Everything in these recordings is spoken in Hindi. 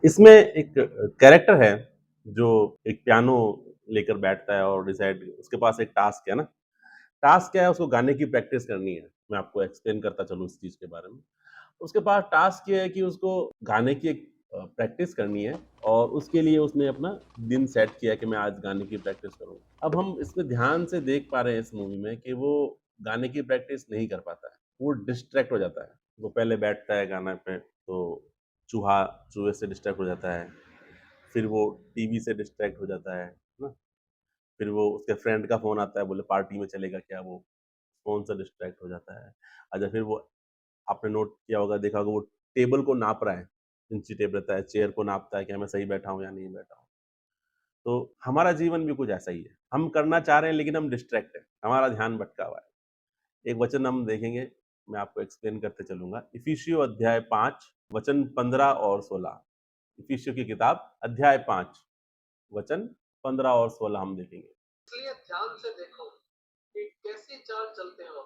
इसमें एक कैरेक्टर है जो एक पियानो लेकर बैठता है और डिसाइड उसके पास एक टास्क है ना, टास्क क्या है उसको गाने की प्रैक्टिस करनी है। मैं आपको एक्सप्लेन करता चलूँ इस चीज़ के बारे में। उसके पास टास्क ये है कि उसको गाने की एक प्रैक्टिस करनी है और उसके लिए उसने अपना दिन सेट किया कि मैं आज गाने की प्रैक्टिस करूँगा। अब हम इसमें ध्यान से देख पा रहे हैं इस मूवी में कि वो गाने की प्रैक्टिस नहीं कर पाता है, वो डिस्ट्रैक्ट हो जाता है। वो पहले बैठता है गाना पे तो चूहा चूहे से डिस्ट्रैक्ट हो जाता है, फिर वो टीवी से डिस्ट्रैक्ट हो जाता है ना? फिर वो उसके फ्रेंड का फ़ोन आता है, बोले पार्टी में चलेगा क्या? वो फ़ोन से डिस्ट्रैक्ट हो जाता है। अच्छा फिर वो आपने नोट किया होगा, देखा होगा वो टेबल को नाप रहा है, इंची टेप रहता है, चेयर को नापता है कि मैं सही बैठा हूँ या नहीं बैठा हूँ। तो हमारा जीवन भी कुछ ऐसा ही है। हम करना चाह रहे हैं लेकिन हम डिस्ट्रैक्ट हैं, हमारा ध्यान भटका हुआ है। एक वचन हम देखेंगे, मैं आपको एक्सप्लेन करते चलूँगा। इफिसियों अध्याय 5 वचन 15 और 16। इफिसियों की किताब अध्याय 5 वचन 15 और 16 हम देखेंगे। इसलिए ध्यान से देखो कि कैसी चाल चलते हो।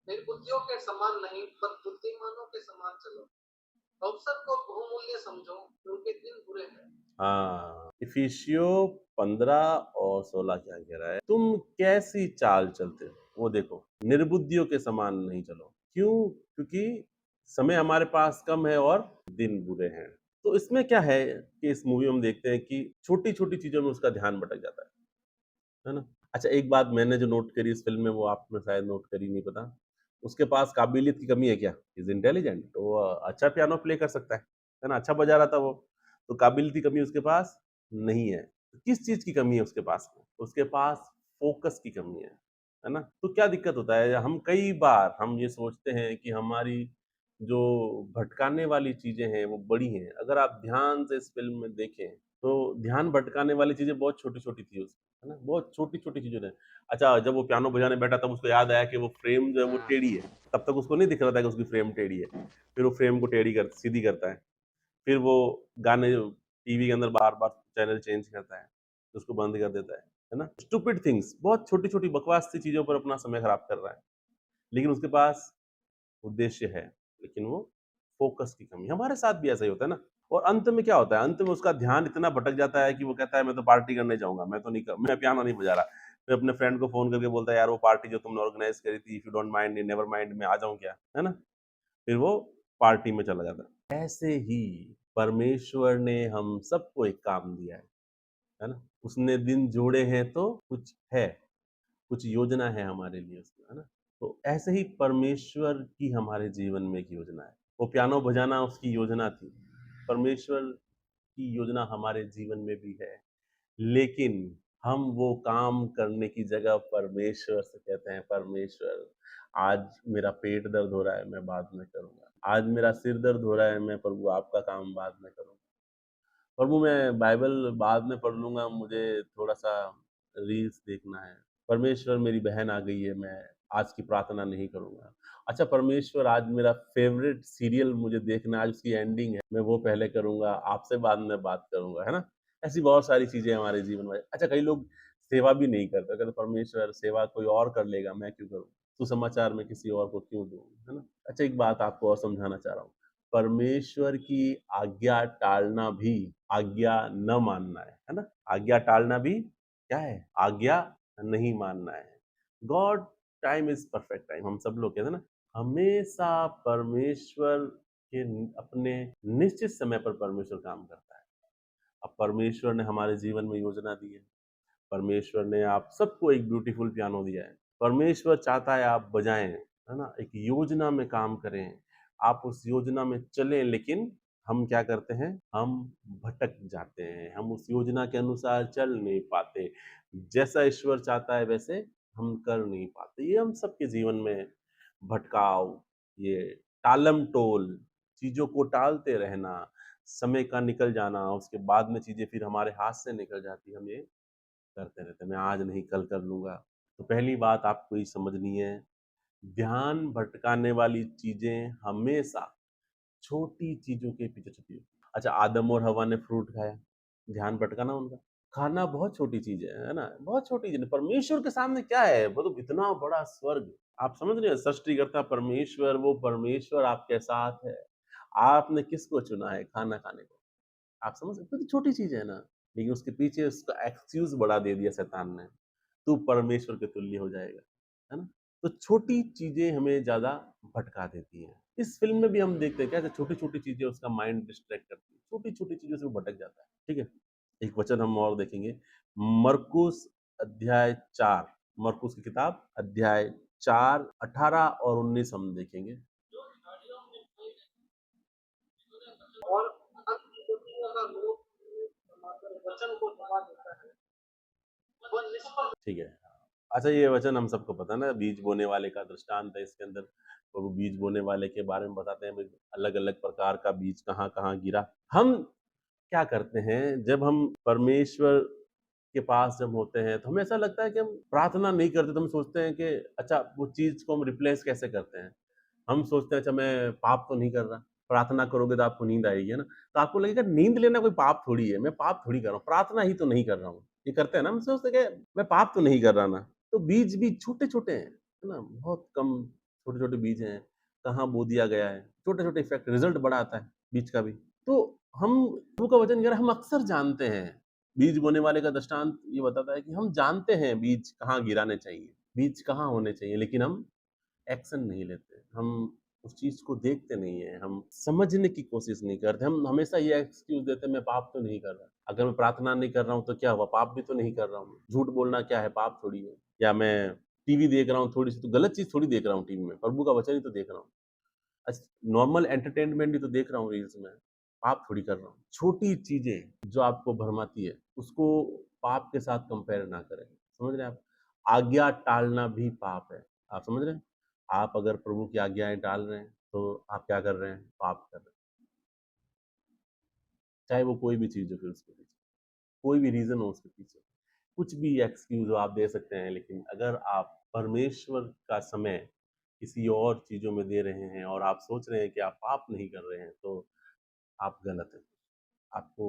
निर्बुद्धियों के समान नहीं पर बुद्धिमानों के समान चलो। अवसर को बहुमूल्य समझो क्योंकि दिन बुरे हैं। हाँ, इफिसियों 15 और 16 क्या कह रहा है? तुम कैसी चाल चलते हो? वो देखो, निर्बुद्धियों के समान नहीं चलो। क्यों? क्योंकि समय हमारे पास कम है और दिन बुरे हैं। तो इसमें क्या है कि इस मूवी में हम देखते हैं कि छोटी-छोटी चीज़ों में उसका ध्यान भटक जाता है ना? अच्छा एक बात मैंने जो नोट करी इस फ़िल्म में वो आपने शायद नोट करी नहीं पता। उसके पास काबिलियत की कमी है क्या? ही इज़ इंटेलिजेंट वो अच्छा पियानो प्ले कर सकता है ना? अच्छा बजा रहा था वो। तो काबिलियत की कमी उसके पास नहीं है। किस चीज़ की कमी है उसके पास में? उसके पास फ़ोकस की कमी है ना? तो क्या दिक्कत होता है हम कई बार हम ये सोचते हैं कि हमारी जो भटकाने वाली चीज़ें हैं वो बड़ी हैं। अगर आप ध्यान से इस फ़िल्म में देखें, तो ध्यान भटकाने वाली चीज़ें बहुत छोटी-छोटी थी उसमें, है ना? बहुत छोटी-छोटी चीज़ों ने अच्छा जब वो पियानो बजाने बैठा तब उसको याद आया कि वो फ्रेम जो है वो टेढ़ी है। तब तक उसको नहीं दिख रहा था कि उसकी फ्रेम टेढ़ी है। फिर वो फ्रेम को टेढ़ी कर सीधी करता है। फिर वो गाने टीवी के अंदर बार-बार चैनल चेंज करता है, तो उसको बंद कर देता है ना? स्टूपिड थिंग्स बहुत छोटी-छोटी बकवास सी चीज़ों पर अपना समय खराब कर रहा है। लेकिन उसके पास उद्देश्य है, लेकिन वो फ़ोकस की कमी है। हमारे साथ भी ऐसा ही होता है ना? और अंत में क्या होता है, अंत में उसका ध्यान इतना भटक जाता है कि वो कहता है मैं तो पार्टी करने जाऊँगा, मैं पियानो नहीं बजा रहा। फिर अपने फ्रेंड को फ़ोन करके बोलता है यार वो पार्टी जो तुमने ऑर्गनाइज़ करी थी, if you don't mind never mind मैं आ जाऊँ क्या? है ना? फिर वो पार्टी में चला जाता है। ऐसे ही परमेश्वर ने हम सबको एक काम दिया है ना? उसने दिन जोड़े हैं तो कुछ है, कुछ योजना है हमारे लिए उसमें, है ना? तो ऐसे ही परमेश्वर की हमारे जीवन में एक योजना है। वो पियानो बजाना उसकी योजना थी। परमेश्वर की योजना हमारे जीवन में भी है। लेकिन हम वो काम करने की जगह परमेश्वर से कहते हैं परमेश्वर आज मेरा पेट दर्द हो रहा है मैं बाद में करूँगा। आज मेरा सिर दर्द हो रहा है मैं प्रभु आपका काम बाद में करूँगा। प्रभु मैं बाइबल बाद में पढ़ लूँगा मुझे थोड़ा-सा रील्स देखना है। परमेश्वर मेरी बहन आ गई है मैं आज की प्रार्थना नहीं करूँगा। अच्छा परमेश्वर आज मेरा फ़ेवरेट सीरियल मुझे देखना है आज उसकी एंडिंग है, मैं वो पहले करूँगा, आपसे बाद में बात करूँगा, है ना? ऐसी बहुत सारी चीज़ें हमारे जीवन में अच्छा कई लोग सेवा भी नहीं करते, कहते परमेश्वर सेवा कोई और कर लेगा, मैं क्यों करूँ? सुसमाचार मैं किसी और को क्यों दूँ, है ना? अच्छा एक बात आपको और समझाना चाह रहा हूँ, परमेश्वर की आज्ञा टालना भी आज्ञा न मानना है ना? आज्ञा टालना भी क्या है? आज्ञा नहीं मानना है। God time is perfect time हम सब लोग कहते हैं ना, हमेशा परमेश्वर के अपने निश्चित समय पर परमेश्वर काम करता है। अब परमेश्वर ने हमारे जीवन में योजना दी है। परमेश्वर ने आप सबको एक ब्यूटीफुल पियानो दिया है। परमेश्वर चाहता है आप बजाएँ, है ना? एक योजना में काम करें, आप उस योजना में चलें लेकिन हम क्या करते हैं? हम भटक जाते हैं, हम उस योजना के अनुसार चल नहीं पाते। जैसा ईश्वर चाहता है वैसे हम कर नहीं पाते। ये हम सबके जीवन में भटकाव, ये टालम-टोल, चीज़ों को टालते रहना, समय का निकल जाना, उसके बाद में चीज़ें फिर हमारे हाथ से निकल जाती हैं, हम ये करते रहते हैं, मैं आज नहीं कल कर लूँगा। तो पहली बात आपको ये समझनी है, ध्यान भटकाने वाली चीज़ें हमेशा छोटी चीज़ों के पीछे छुपी होती हैं। अच्छा आदम और हवा ने फ्रूट खाया, ध्यान भटका ना उनका। खाना बहुत छोटी चीज़ है ना? बहुत छोटी चीज़ है, परमेश्वर के सामने क्या है? मतलब इतना बड़ा स्वर्ग, आप समझ रहे हैं? सृष्टिकर्ता परमेश्वर, वो परमेश्वर आपके साथ है। आपने किसको चुना है खाना खाने को? आप समझ सकते हो? तो छोटी चीज़ है ना, लेकिन उसके पीछे उसका एक्सक्यूज़ बड़ा दे दिया शैतान ने, तू परमेश्वर के तुल्य हो जाएगा, है ना? तो छोटी चीज़ें हमें ज़्यादा भटका देती हैं। इस फ़िल्म में भी हम देखते हैं कैसे छोटी-छोटी चीज़ें उसका माइंड डिस्ट्रैक्ट करती हैं, छोटी-छोटी चीज़ों से वो भटक जाता है, ठीक है? एक वचन हम और देखेंगे, मरकुस अध्याय 4, मरकुस की किताब अध्याय 4, 18 और 19 हम देखेंगे। जो झाड़ियों में कोई नहीं और अंतर्गतियों का लोभ समाकर वचन को दबा देता है, वह निष्फल। ठीक है। अच्छा ये वचन हम सबको पता है ना, बीज बोने वाले का दृष्टांत है इसके अंदर और वो बीज बोने वाले के बारे में बताते हैं, अलग-अलग प्रकार का बीज कहाँ-कहाँ गिरा। हम क्या करते हैं जब हम परमेश्वर के पास जब होते हैं तो हमें ऐसा लगता है कि हम प्रार्थना नहीं करते तो हम सोचते हैं कि अच्छा वो चीज़ को हम रिप्लेस कैसे करते हैं? हम सोचते हैं अच्छा मैं पाप तो नहीं कर रहा, प्रार्थना करोगे तो आपको नींद आएगी, है ना? तो आपको लगेगा नींद लेना कोई पाप थोड़ी है, मैं पाप थोड़ी कर रहा हूँ, प्रार्थना ही तो नहीं कर रहा हूँ। ये करते हैं ना, हम सोचते हैं कि मैं पाप तो नहीं कर रहा ना। तो बीज भी छोटे-छोटे हैं, है ना? बहुत कम छोटे-छोटे बीज हैं, कहाँ बो दिया गया है, छोटे-छोटे इफ़ेक्ट रिज़ल्ट बड़ा आता है बीज का भी। तो हम प्रभु का वचन कह रहा है हम अक्सर जानते हैं, बीज बोने वाले का दृष्टांत ये बताता है कि हम जानते हैं बीज कहाँ गिराने चाहिए, बीज कहाँ होने चाहिए, लेकिन हम एक्शन नहीं लेते। हम उस चीज़ को देखते नहीं हैं, हम समझने की कोशिश नहीं करते। हम हमेशा ये एक्सक्यूज़ देते हैं मैं पाप तो नहीं कर रहा। अगर मैं प्रार्थना नहीं कर रहा हूँ तो क्या हुआ? पाप भी तो नहीं कर रहा हूँ। झूठ बोलना क्या है? पाप थोड़ी है। या मैं टीवी देख रहा हूँ थोड़ी-सी तो गलत चीज़ थोड़ी देख रहा हूँ टीवी में, प्रभु का वचन ही तो देख रहा हूँ। नॉर्मल एंटरटेनमेंट ही तो देख रहा हूँ रील्स में, पाप थोड़ी कर रहा हूँ। छोटी चीज़ें जो आपको भरमाती है, उसको पाप के साथ कंपेयर ना करें। समझ रहे हैं आप? आज्ञा टालना भी पाप है। आप समझ रहे हैं? आप अगर प्रभु की आज्ञाएँ टाल रहे हैं, तो आप क्या कर रहे हैं? पाप कर रहे हैं। चाहे वो कोई भी चीज़ हो फिर उसके पीछे, कोई भी रीज़न हो उसके पीछे। कुछ भी एक्सक्यूज़ हो आप दे सकते हैं, लेकिन अगर आप परमेश्वर का समय किसी और चीज़ों में दे रहे हैं और आप सोच रहे हैं कि आप पाप नहीं कर रहे हैं, तो आप गलत हैं। आपको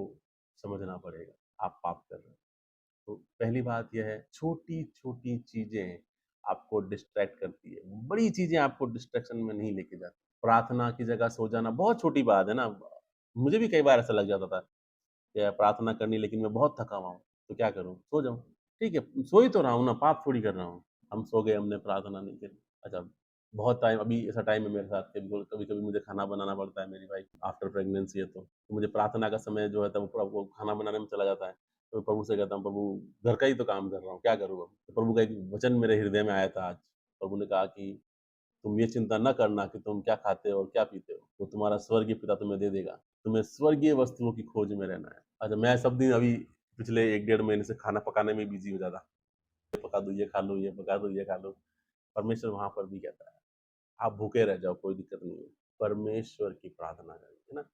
समझना पड़ेगा, आप पाप कर रहे हैं। तो पहली बात ये है, छोटी-छोटी चीज़ें आपको डिस्ट्रैक्ट करती है। बड़ी चीज़ें आपको डिस्ट्रैक्शन में नहीं लेके जाती। प्रार्थना की जगह सो जाना बहुत छोटी बात है ना। मुझे भी कई बार ऐसा लग जाता था कि प्रार्थना करनी लेकिन मैं बहुत थका हुआ हूँ, तो क्या करूँ? सो जाऊँ। ठीक है, सो ही तो रहा हूँ ना, पाप थोड़ी कर रहा हूँ। हम सो गए, हमने प्रार्थना नहीं करी। अच्छा, बहुत टाइम अभी ऐसा टाइम है मेरे साथ कि कभी-कभी मुझे खाना बनाना पड़ता है, मेरी वाइफ़ आफ्टर प्रेगनेंसी है तो मुझे प्रार्थना का समय जो है तो वो खाना बनाने में चला जाता है। तो प्रभु से कहता हूँ, "प्रभु घर का ही तो काम कर रहा हूँ, क्या करूँ अब?" तो प्रभु का एक वचन मेरे हृदय में आया था आज। प्रभु ने कहा कि, "तुम ये चिंता न करना कि तुम क्या खाते हो और क्या पीते हो, वो तुम्हारा स्वर्गीय पिता तुम्हें दे देगा। तुम्हें स्वर्गीय वस्तुओं की खोज में रहना है।" अच्छा, मैं सब दिन अभी पिछले 1 डेढ़ महीने से खाना पकाने में बिज़ी हूँ ज़्यादा। ये पका दूँ, ये खा लूँ, ये पका दूँ, ये खा लूँ। परमेश्वर वहाँ पर भी कहता है, आप भूखे रह जाओ, कोई दिक्कत नहीं है। परमेश्वर की प्रार्थना करें, है ना?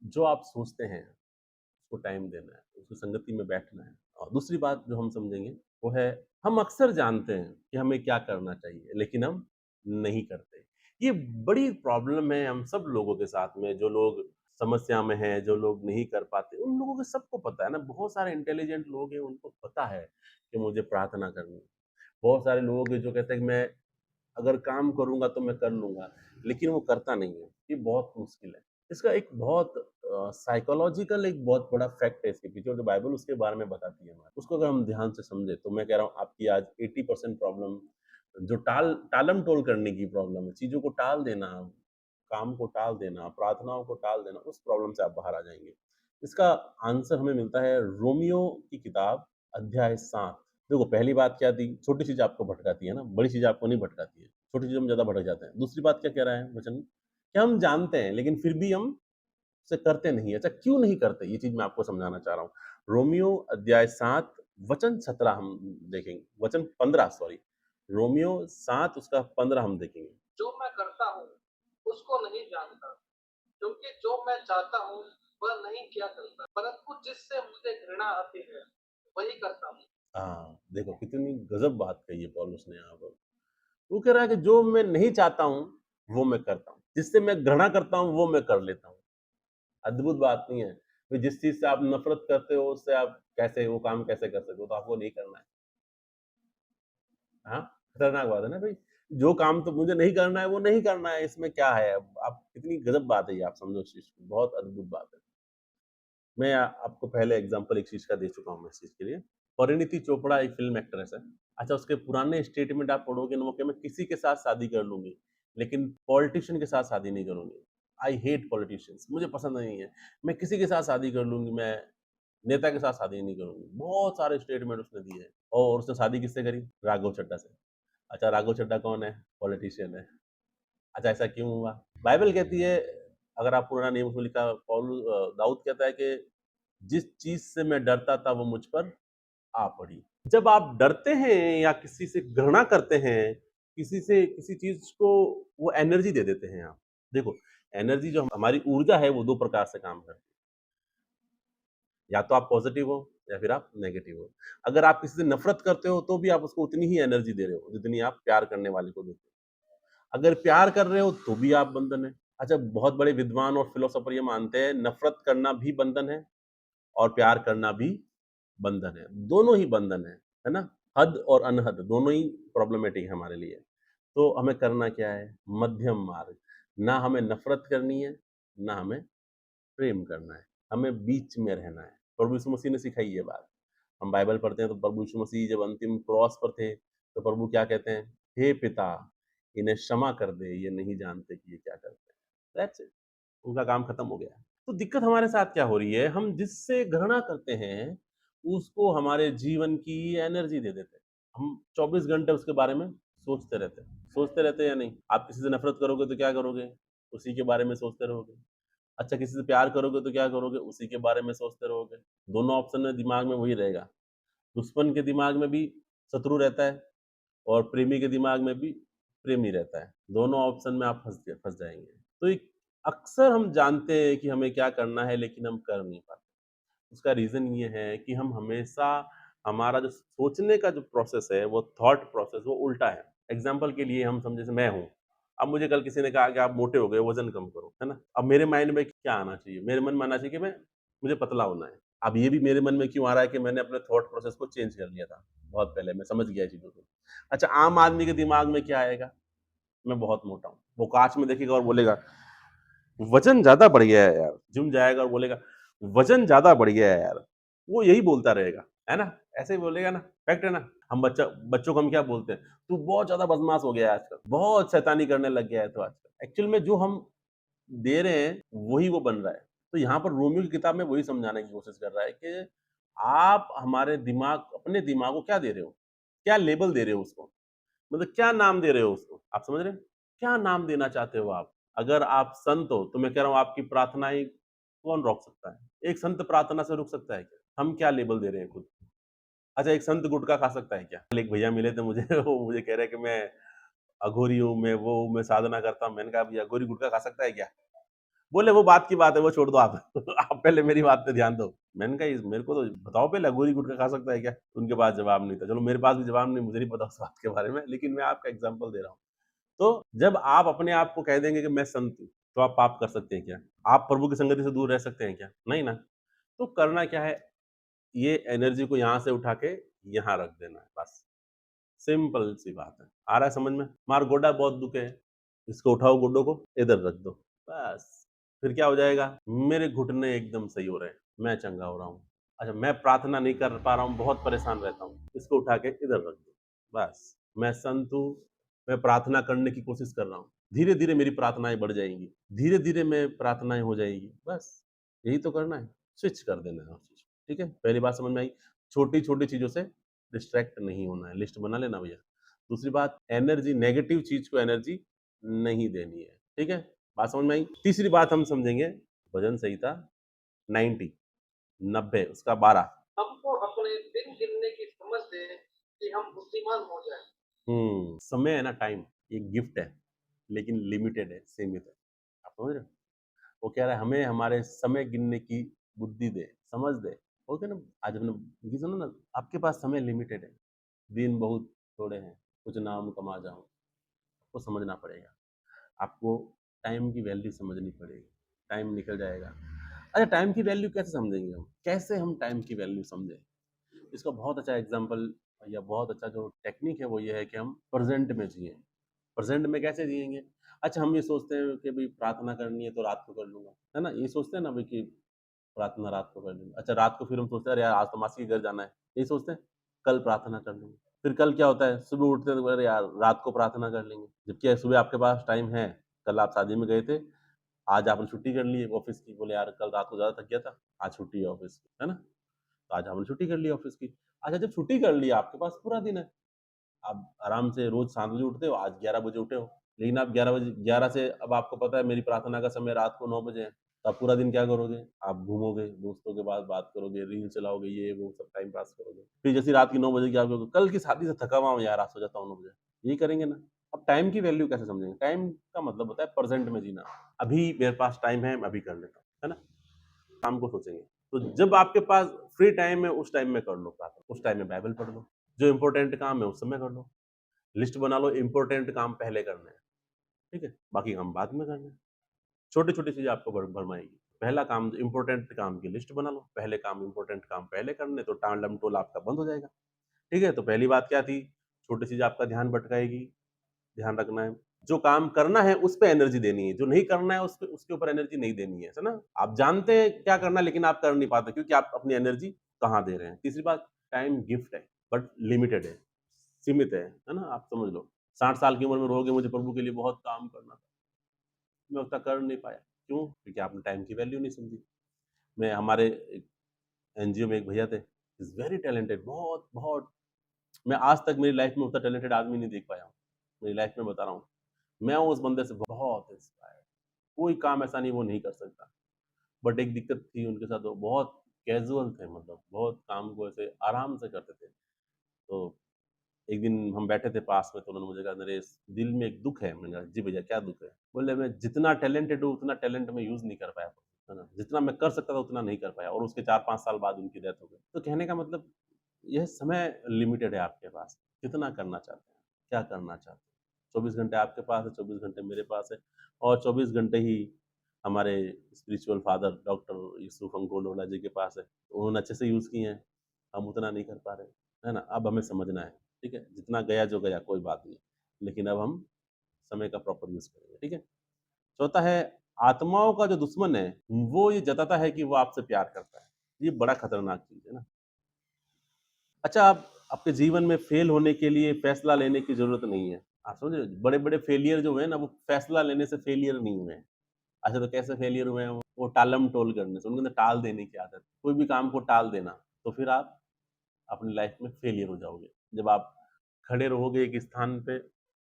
जो आप सोचते हैं, उसको टाइम देना है, उसकी संगति में बैठना है। और दूसरी बात जो हम समझेंगे, वो है हम अक्सर जानते हैं कि हमें क्या करना चाहिए, लेकिन हम नहीं करते। ये बड़ी प्रॉब्लम है हम सब लोगों के साथ में, जो लोग समस्या में हैं, जो लोग नहीं कर पाते, उन लोगों को सबको पता है ना, बहुत सारे इंटेलिजेंट लोग हैं, उनको पता है कि मुझे प्रार्थना करनी है। बहुत सारे लोग हैं जो कहते हैं कि मैं अगर काम करूँगा तो मैं कर लूँगा, लेकिन वो करता नहीं है, ये बहुत मुश्किल है। इसका एक बहुत साइकोलॉजिकल एक बहुत बड़ा फैक्ट है इसके पीछे और जो बाइबल उसके बारे में बताती है हमारे। उसको अगर हम ध्यान से समझें तो मैं कह रहा हूँ आपकी आज 80% प्रॉब्लम जो टालम-टोल करने की प्रॉब्लम है, चीज़ों को टाल देना, काम को टाल देना, प्रार्थनाओं को टाल देना, उस प्रॉब्लम से आप बाहर आ जाएँगे। इसका आंसर हमें मिलता है रोमियो की किताब अध्याय 7। देखो पहली बात क्या थी, छोटी चीज़ आपको भटकाती है ना, बड़ी चीज़ आपको नहीं भटकाती है। छोटी चीज़ों में ज़्यादा भटक जाते हैं। दूसरी बात क्या कह रहा है वचन? कि हम जानते हैं लेकिन फिर भी हम उसे करते नहीं हैं। अच्छा क्यों नहीं करते? ये चीज़ मैं आपको समझाना चाह रहा हूँ। रोमियो अध्याय 7 वचन 17 हम देखेंगे, वचन 15 सॉरी। रोमियो 7 उसका 15 हम देखेंगे। जो मैं करता हूँ उसको नहीं जानता, क्योंकि जो मैं चाहता हूँ वह नहीं किया करता, परंतु जिससे मुझे घृणा आती है वही करता हूँ। हाँ, देखो कितनी गज़ब बात कही है पौलुस ने यहाँ पर। वो कह रहा है कि जो मैं नहीं चाहता हूँ, वो मैं करता हूँ। जिससे मैं घृणा करता हूँ, वो मैं कर लेता हूँ। अद्भुत बात नहीं है? तो जिस चीज़ से आप नफ़रत करते हो, उससे आप कैसे वो काम कैसे कर सकते हो? तो आपको नहीं करना है। हाँ, खतरनाक बात है ना भई। जो काम तो मुझे नहीं करना है, वो नहीं करना है, इसमें क्या है? अब आप कितनी गज़ब बात है ये, आप समझो इस चीज़ को, बहुत अद्भुत बात है। मैं आपको पहले एग्ज़ाम्पल एक चीज़ का दे चुका हूँ मैं इस चीज़ के लिए। परिणीति चोपड़ा एक फ़िल्म एक्ट्रेस है। अच्छा उसके पुराने स्टेटमेंट आप पढ़ोगे ना वो कि मैं किसी के साथ शादी कर लूँगी, लेकिन पॉलिटिशियन के साथ शादी नहीं करूँगी। आई हेट पॉलिटिशियंस मुझे पसंद नहीं है। मैं किसी के साथ शादी कर लूँगी, मैं नेता के साथ शादी नहीं करूँगी। बहुत सारे स्टेटमेंट उसने दिए हैं और उसने शादी किससे करी? राघव चड्ढा से। अच्छा राघव चड्ढा कौन है? पॉलिटिशियन है। अच्छा ऐसा क्यों हुआ? बाइबल कहती है अगर आप पुराना नियम उसमें लिखा दाऊद कहता है कि जिस चीज़ से मैं डरता था वो मुझ पर आ पड़ी। जब आप डरते हैं या किसी से घृणा करते हैं, किसी चीज़ को वो एनर्जी दे देते हैं आप। देखो, एनर्जी जो हमारी ऊर्जा है वो 2 प्रकार से काम करती है। या तो आप पॉज़िटिव हो या फिर आप नेगेटिव हो। अगर आप किसी से नफ़रत करते हो तो भी आप उसको उतनी ही एनर्जी दे रहे हो, जितनी आप प्यार करने वाले को देते हो। अगर प्यार कर रहे हो तो भी आप बंधन है। अच्छा बहुत बड़े विद्वान और फिलोसोफर ये मानते हैं नफ़रत करना भी बंधन है और प्यार करना भी बंधन है। दोनों ही बंधन है ना? हद और अनहद दोनों ही प्रॉब्लमैटिक है हमारे लिए। तो हमें करना क्या है? मध्यम मार्ग। ना हमें नफ़रत करनी है, ना हमें प्रेम करना है। हमें बीच में रहना है। प्रभु यीशु मसीह ने सिखाई ये बात। हम बाइबल पढ़ते हैं तो प्रभु यीशु मसीह जब अंतिम क्रॉस पर थे, तो प्रभु क्या कहते हैं? हे पिता, इन्हें क्षमा कर दे, ये नहीं जानते कि ये क्या करते हैं। That's it. उनका काम खत्म हो गया। तो दिक्कत हमारे साथ क्या हो रही है? हम जिससे घृणा करते हैं, उसको हमारे जीवन की एनर्जी दे देते हैं। हम 24 घंटे उसके बारे में सोचते रहते हैं। सोचते रहते हैं या नहीं? आप किसी से नफ़रत करोगे तो क्या करोगे? उसी के बारे में सोचते रहोगे। अच्छा किसी से प्यार करोगे तो क्या करोगे? उसी के बारे में सोचते रहोगे। दोनों ऑप्शन में दिमाग में वही रहेगा। दुश्मन के दिमाग में भी शत्रु रहता है और प्रेमी के दिमाग में भी प्रेमी रहता है। दोनों ऑप्शन में आप फँस जाएँगे। तो एक अक्सर हम जानते हैं कि हमें क्या करना है लेकिन हम कर नहीं पाते। उसका रीज़न ये है कि हम हमेशा हमारा जो सोचने का जो प्रोसेस है वो थॉट प्रोसेस वो उल्टा है। एग्ज़ाम्पल के लिए हम समझे जैसे मैं हूँ। अब मुझे कल किसी ने कहा कि आप मोटे हो गए, वज़न कम करो, है ना? अब मेरे माइंड में क्या आना चाहिए? मेरे मन में आना चाहिए कि मुझे पतला होना है। अब ये भी मेरे मन में क्यों आ रहा है कि मैंने अपने थॉट प्रोसेस को चेंज कर लिया था, बहुत पहले मैं समझ गया चीज़ों को। अच्छा आम आदमी के दिमाग में क्या आएगा? मैं बहुत मोटा हूँ। वो काँच में देखेगा और बोलेगा, "वज़न ज़्यादा बढ़ गया है यार।" जिम जाएगा और बोलेगा, "वज़न ज़्यादा बढ़ गया है यार।" वो यही बोलता रहेगा, है ना? ऐसे ही बोलेगा ना, फैक्ट है ना? हम बच्चों को हम क्या बोलते हैं, "तू बहुत ज़्यादा बदमाश हो गया है आजकल, बहुत शैतानी करने लग गया है तू आजकल।" एक्चुअल में जो हम दे रहे हैं, वही वो बन रहा है। तो यहाँ पर रोमियो की किताब में वही समझाने की कोशिश कर रहा है कि आप हमारे दिमाग अपने दिमाग को क्या दे रहे हो? क्या लेबल दे रहे हो उसको? मतलब क्या नाम दे रहे हो उसको? आप समझ रहे हैं? क्या नाम देना चाहते हो आप? अगर आप संत हो, तो मैं कह रहा हूँ आपकी प्रार्थनाएँ कौन रोक सकता है? एक संत प्रार्थना से रुक सकता है क्या? हम क्या लेबल दे रहे हैं खुद को? अच्छा एक संत गुटखा खा सकता है क्या? कल एक भैया मिले थे मुझे वो मुझे कह रहे हैं कि मैं अघोरी हूँ, मैं वो हूँ, मैं साधना करता हूँ। मैंने कहा भैया अघोरी गुटखा खा सकता है क्या? बोले वो बात की बात है, वो छोड़ दो आप। आप पहले मेरी बात पे ध्यान दो। मैंने कहा इस मेरे को तो बताओ पहले अघोरी गुटखा खा सकता है क्या? उनके पास जवाब नहीं था। चलो मेरे पास भी जवाब नहीं, मुझे नहीं पता उस बात के बारे में, लेकिन मैं आपको एग्ज़ाम्पल दे रहा हूँ। तो जब आप अपने आप को कह देंगे कि मैं संत हूँ, तो आप पाप कर सकते हैं क्या? आप प्रभु की संगति से दूर रह सकते हैं क्या? नहीं ना। तो करना क्या है, ये एनर्जी को यहाँ से उठा के यहाँ रख देना है बस। सिंपल सी बात है। आ रहा है समझ में? मार गोड्डा बहुत दुखे है, इसको उठाओ गोड्डों को, इधर रख दो, बस। फिर क्या हो जाएगा? मेरे घुटने एकदम सही हो रहे हैं, मैं चंगा हो रहा हूँ। अच्छा मैं प्रार्थना नहीं कर पा रहा हूँ, बहुत परेशान रहता हूँ, इसको उठा के इधर रख दो, बस। मैं संत हूँ, मैं प्रार्थना करने की कोशिश कर रहा हूँ। धीरे-धीरे मेरी प्रार्थनाएँ बढ़ जाएँगी, धीरे-धीरे मैं प्रार्थनाएँ हो जाएँगी, बस। यही तो करना है, स्विच कर देना है उस चीज़ को, ठीक है? पहली बात समझ में आई? छोटी-छोटी चीज़ों से डिस्ट्रैक्ट नहीं होना है, लिस्ट बना लेना भैया। दूसरी बात एनर्जी नेगेटिव चीज़ को एनर्जी नहीं देनी है, ठीक है? बात समझ में आई? तीसरी बात हम समझेंगे भजन संहिता 90 90 उसका 12 हमको अपने दिन गिनने की समझ दे कि हम बुद्धिमान हो जाएँ। समय है ना टाइम, ये गिफ्ट है, लेकिन लिमिटेड है, सीमित है। आप समझ रहे हो? वो कह रहा है हमें हमारे समय गिनने की बुद्धि दे, समझ दे। वो कहते हैं ना आज हमने ये सुनो ना आपके पास समय लिमिटेड है, दिन बहुत थोड़े हैं, कुछ नाम कमा जाऊँ, आपको समझना पड़ेगा। आपको टाइम की वैल्यू समझनी पड़ेगी, टाइम निकल जाएगा। अच्छा टाइम की वैल्यू कैसे समझेंगे हम? कैसे हम टाइम की वैल्यू समझें? इसका बहुत अच्छा एग्ज़ाम्पल या बहुत अच्छा जो टेक्निक है वो ये है कि हम प्रेज़ेंट में जिएँ। प्रेज़ेंट में कैसे जिएँगे? अच्छा हम ये सोचते हैं कि भई प्रार्थना करनी है तो रात को कर लूँगा, है ना? ये सोचते हैं ना भई कि प्रार्थना रात को कर लेंगे। अच्छा रात को फिर हम सोचते हैं अरे यार आज तो मासी के घर जाना है, यही सोचते हैं, कल प्रार्थना कर लेंगे। फिर कल क्या होता है, सुबह उठते हैं तो अरे यार रात को प्रार्थना कर लेंगे। जबकि सुबह आपके पास टाइम है, कल आप शादी में गए थे, आज आपने छुट्टी कर ली है ऑफ़िस की, बोले यार कल रात को ज़्यादा थक गया था, आज छुट्टी है ऑफ़िस की, है ना? तो आज आपने छुट्टी कर ली ऑफ़िस की। अच्छा जब छुट्टी कर ली आपके पास पूरा दिन है, आप आराम से रोज़ 7 बजे उठते हो, आज 11 बजे उठे हो। लेकिन आप 11 से अब आपको पता है मेरी प्रार्थना का समय रात को 9 बजे है, तो आप पूरा दिन क्या करोगे? आप घूमोगे, दोस्तों के पास बात करोगे, रील चलाओगे, ये वो सब टाइम पास करोगे। फिर जैसे ही रात की 9 बजे क्या करोगे? कल की शादी से थका हुआ हूँ यार, आज सो जाता हूँ 9 बजे। यही करेंगे ना? अब टाइम की वैल्यू कैसे समझेंगे? टाइम का मतलब होता है प्रेज़ेंट में जीना। अभी मेरे पास टाइम है, मैं अभी कर लेता हूँ, है ना? शाम को सोचेंगे। तो जब आपके पास फ्री टाइम है, उस टाइम में कर लो प्रार्थना, उस टाइम में बाइबल पढ़ लो। जो इम्पोर्टेंट काम है, उस समय कर लो। लिस्ट बना लो इम्पोर्टेंट काम पहले करने हैं, ठीक है? बाकी काम बाद में करने हैं। छोटी-छोटी चीज़ें आपको भरमाएँगी। पहला काम इम्पोर्टेंट काम की लिस्ट बना लो, पहले काम इम्पोर्टेंट काम पहले करने तो टालम-टोल आपका बंद हो जाएगा, ठीक है? तो पहली बात क्या थी? छोटी चीज़ आपका ध्यान भटकाएगी, ध्यान रखना है। जो काम करना है उस पे एनर्जी देनी है, जो नहीं करना है उसके ऊपर एनर्जी नहीं देनी है ना? आप जानते हैं क्या करना है लेकिन आप कर नहीं पाते क्योंकि आप अपनी एनर्जी कहाँ दे रहे हैं। तीसरी बात टाइम गिफ्ट है, बट लिमिटेड है, सीमित है ना? आप समझ लो। 60 साल की उम्र में रहोगे मुझे प्रभु के लिए बहुत काम करना था, मैं उतना कर नहीं पाया। क्यों? क्योंकि आपने टाइम की वैल्यू नहीं समझी। मैं हमारे एक एनजीओ में एक भैया थे, ही इज़ वेरी टैलेंटेड बहुत मैं आज तक मेरी लाइफ में उतना टैलेंटेड आदमी नहीं देख पाया हूँ। मेरी लाइफ में बता रहा हूँ। मैं उस बंदे से बहुत इंस्पायर्ड कोई काम ऐसा नहीं वो नहीं कर सकता। बट एक दिक्कत थी उनके साथ वो बहुत कैज़ुअल थे मतलब बहुत काम को ऐसे आराम से करते थे। तो एक दिन हम बैठे थे पास में तो उन्होंने मुझे कहा मेरे इस दिल में एक दुःख है। मैंने कहा जी भैया क्या दुःख है? बोले मैं जितना टैलेंटेड हूँ उतना टैलेंट मैं यूज़ नहीं कर पाया। है ना? जितना मैं कर सकता था उतना नहीं कर पाया और उसके 4-5 साल बाद उनकी डेथ हो गई। तो कहने का मतलब यह समय लिमिटेड है आपके पास। कितना करना चाहते हैं? क्या करना चाहते हैं? 24 घंटे आपके पास है, 24 घंटे मेरे पास है और 24 घंटे ही हमारे स्पिरिचुअल फादर डॉक्टर यूसुफ अंकोडोला जी के पास है। उन्होंने अच्छे से यूज़ किए हैं, हम उतना नहीं कर पा रहे, है ना? अब हमें समझना है, ठीक है? जितना गया जो गया कोई बात नहीं, लेकिन अब हम समय का प्रॉपर यूज़ करेंगे, ठीक है? चौथा है आत्माओं का जो दुश्मन है, वो ये जताता है कि वो आपसे प्यार करता है। ये बड़ा खतरनाक चीज़ है ना? अच्छा, आप आपके जीवन में फेल होने के लिए फैसला लेने की ज़रूरत नहीं है। आप समझ रहे हो? बड़े-बड़े फेलियर जो हुए हैं ना, वो फैसला लेने से फेलियर नहीं हुए हैं। अच्छा, तो कैसे फेलियर हुए हैं वो टालम-टोल करने से, उनके अंदर टाल देने की आदत। कोई भी काम को टाल देना, तो फिर आप अपनी लाइफ़ में फेलियर हो जाओगे। जब आप खड़े रहोगे एक स्थान पे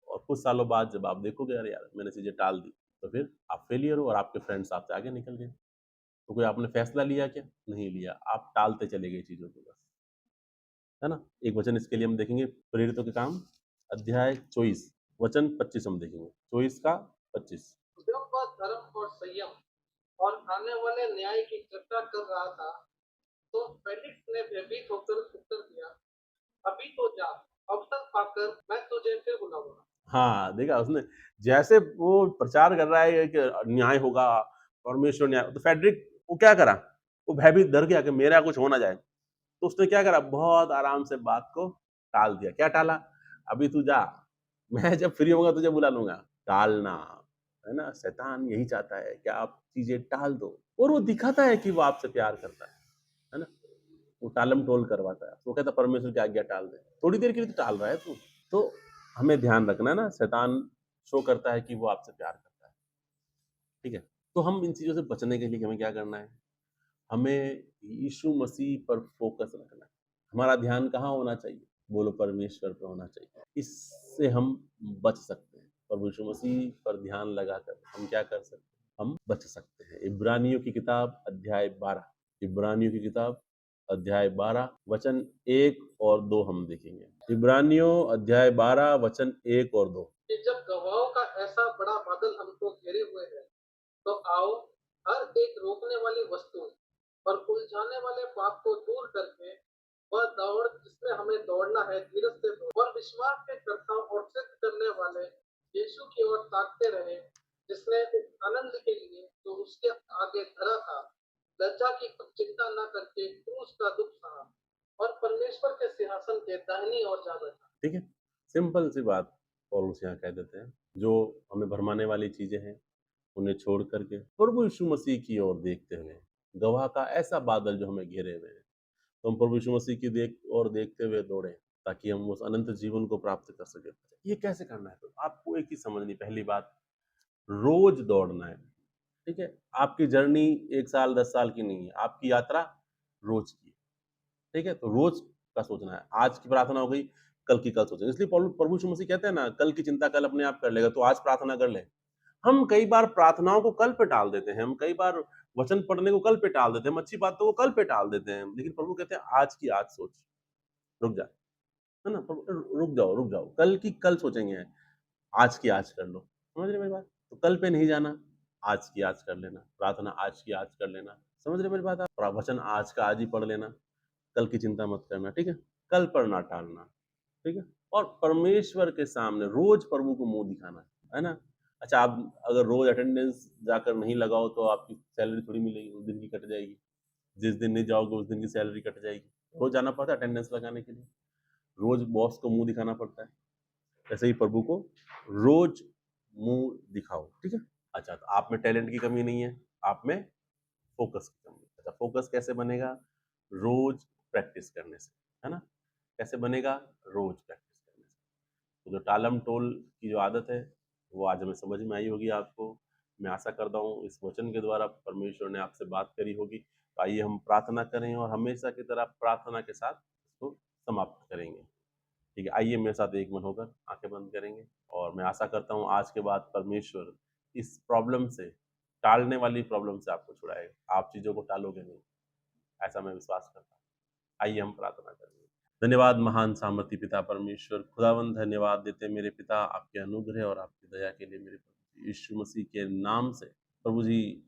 और कुछ सालों बाद जब आप देखोगे, "अरे यार, मैंने चीज़ें टाल दी।" तो फिर आप फेलियर हो और आपके फ्रेंड्स आपसे आगे निकल गए। तो कोई आपने फैसला लिया क्या? नहीं लिया। आप टालते चले गए चीज़ों को बस। है ना? एक वचन इसके लिए हम देखेंगे प्रेरितों के काम अध्याय 24 वचन 25 हम देखेंगे। 24 का 25 जब वह धर्म और संयम और आने वाले न्याय की चर्चा कर रहा था, तो फेलिक्स ने भयभीत होकर उत्तर दिया, अभी तो जा, अवसर पाकर मैं तुझे फिर बुलाऊंगा। हाँ, देखा उसने जैसे वो प्रचार कर रहा है कि न्याय होगा, परमेश्वर न्याय तो फ्रेडरिक वो क्या करा? वो भयभीत डर गया कि मेरा कुछ हो ना जाए। तो उसने क्या करा? बहुत आराम से बात को टाल दिया। क्या टाला? अभी तू जा, मैं जब फ्री होऊँगा तुझे बुला लूँगा। टालना, है ना? शैतान यही चाहता है कि आप चीज़ें टाल दो और वो दिखाता है कि वो आपसे प्यार करता है ना? वो टालम-टोल करवाता है। वो कहता है परमेश्वर की आज्ञा टाल दे। थोड़ी देर के लिए तो टाल रहा है तू। तो हमें ध्यान रखना है ना शैतान शो करता है कि वो आपसे प्यार करता है, ठीक है? तो हम इन चीज़ों से बचने के लिए हमें क्या करना है? हमें यीशु मसीह पर फ़ोकस रखना है। हमारा ध्यान कहाँ होना चाहिए? बोलो परमेश्वर पे होना चाहिए। इससे हम बच सकते हैं। प्रभु यीशु मसीह पर ध्यान लगाकर हम क्या कर सकते हैं? हम बच सकते हैं। इब्रानियों की किताब अध्याय 12 इब्रानियों की किताब अध्याय 12 वचन 1 और 2 हम देखेंगे। इब्रानियों अध्याय 12 वचन 1 और 2 कि जब गवाहों का ऐसा बड़ा बादल हमको घेरे हुए है, तो आओ हर एक रोकने वाली वस्तु और उलझाने वाले पाप को दूर करके वह दौड़ जिसमें हमें दौड़ना है धीरज से दौड़ और विश्वास के कर्ता और सिद्ध करने वाले यीशु की ओर ताकते रहे, जिसने इस आनंद के लिए तो उसके आगे धरा था, लज्जा की कुछ चिंता न करके क्रूस का दुख सहा और परमेश्वर के सिंहासन के दाहिनी ओर जा बैठा। ठीक है? सिंपल सी बात पौलुस यहाँ कह देते हैं। जो हमें भरमाने वाली चीज़ें हैं, उन्हें छोड़ कर के प्रभु यीशु मसीह की ओर देखते हुए गवाह का ऐसा बादल जो हमें घेरे हुए है। तो हम प्रभु यीशु मसीह की देखते हुए दौड़ें, ताकि हम उस अनंत जीवन को प्राप्त कर सकें। ये कैसे करना है? तो आपको एक चीज़ समझनी, पहली बात, रोज़ दौड़ना है, ठीक है? आपकी जर्नी 1 साल, 10 साल की नहीं है, आपकी यात्रा रोज़ की है, ठीक है? तो रोज़ का सोचना है। आज की प्रार्थना हो गई, कल की कल सोचेंगे। इसलिए पौलु प्रभु यीशु मसीह कहते हैं ना, कल की चिंता कल अपने आप कर लेगा, तो आज प्रार्थना कर ले। हम कई बार प्रार्थनाओं को कल पे टाल देते हैं, हम कई बार वचन पढ़ने को कल पे टाल देते हैं, हम अच्छी बातों को कल पे टाल देते हैं। लेकिन प्रभु कहते हैं आज की आज सोच, रुक जा, है ना? प्रभु रुक जाओ, कल की कल सोचेंगे, आज की आज कर लो। समझ रहे हैं मेरी बात? तो कल पे नहीं जाना, आज की आज कर लेना, प्रार्थना आज की आज कर लेना। समझ रहे हैं मेरी बात आप? वचन आज का आज ही पढ़ लेना, कल की चिंता मत करना, ठीक है? कल पर ना टालना, ठीक है? और परमेश्वर के सामने रोज़ प्रभु को मुँह दिखाना, है ना? अच्छा, आप अगर रोज़ अटेंडेंस जाकर नहीं लगाओ तो आपकी सैलरी थोड़ी मिलेगी, उस दिन की कट जाएगी। जिस दिन नहीं जाओगे उस दिन की सैलरी कट जाएगी। रोज़ जाना पड़ता है अटेंडेंस लगाने के लिए, रोज़ बॉस को मुँह दिखाना पड़ता है। ऐसे ही प्रभु को रोज़ मुँह दिखाओ, ठीक है? अच्छा, तो आप में टैलेंट की कमी नहीं है, आप में फ़ोकस की कमी है। अच्छा, फ़ोकस कैसे बनेगा? रोज़ प्रैक्टिस करने से, है ना? कैसे बनेगा? रोज़ प्रैक्टिस करने से। तो जो टालम-टोल की जो आदत है, वो आज हमें समझ में आई होगी आपको। मैं आशा करता हूँ इस वचन के द्वारा परमेश्वर ने आपसे बात करी होगी। तो आइए हम प्रार्थना करें और हमेशा की तरह प्रार्थना के साथ इसको समाप्त करेंगे। ठीक है, आइए मेरे साथ एक मन होकर आँखें बंद करेंगे और मैं आशा करता हूँ आज के बाद परमेश्वर इस प्रॉब्लम से, टालने वाली प्रॉब्लम से आपको छुड़ाएगा। आप चीज़ों को टालोगे नहीं, ऐसा मैं विश्वास करता हूँ। आइए हम प्रार्थना करेंगे। धन्यवाद महान सामर्थी पिता परमेश्वर, खुदावंद धन्यवाद देते हैं मेरे पिता आपके अनुग्रह और आपकी दया के लिए मेरे प्रभु जी। यीशु मसीह के नाम से प्रभु जी,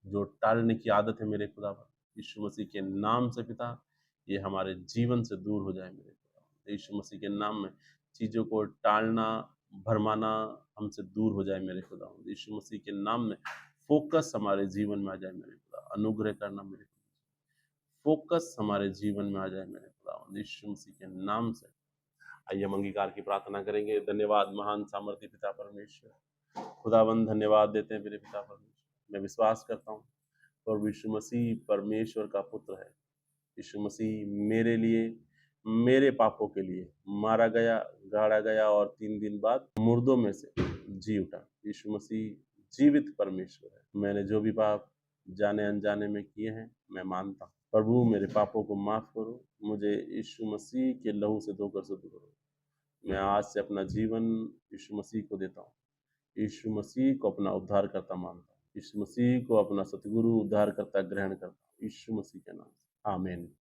जो टालने की आदत है मेरे खुदावन, यीशु मसीह के नाम से पिता, ये हमारे जीवन से दूर हो जाए मेरे खुदा। यीशु मसीह के नाम में चीज़ों को टालना, भरमाना हमसे दूर हो जाए मेरे खुदा। यीशु मसीह के नाम में फ़ोकस हमारे जीवन में आ जाए मेरे खुदा। अनुग्रह करना मेरे खुदा। फ़ोकस हमारे जीवन में आ जाए मेरे खुदावंद, यीशु मसीह के नाम से। आइए हम अंगीकार की प्रार्थना करेंगे। धन्यवाद महान सामर्थी पिता परमेश्वर। खुदावंद धन्यवाद देते हैं मेरे पिता परमेश्वर। मैं विश्वास करता हूँ और यीशु मसीह परमेश्वर का पुत्र है। यीशु मसीह मेरे लिए, मेरे पापों के लिए मारा गया, गाड़ा गया और 3 दिन बाद मुर्दों में से जी उठा। यीशु मसीह जीवित परमेश्वर है। मैंने जो भी पाप जाने-अनजाने में किए हैं, मैं मानता हूँ। प्रभु मेरे पापों को माफ़ करो, मुझे यीशु मसीह के लहू से धोकर शुद्ध करो। मैं आज से अपना जीवन यीशु मसीह को देता हूँ। यीशु मसीह को अपना उद्धारकर्ता मानता हूँ। यीशु मसीह को अपना सतगुरु उद्धारकर्ता ग्रहण करता हूँ। यीशु मसीह के नाम से, आमीन।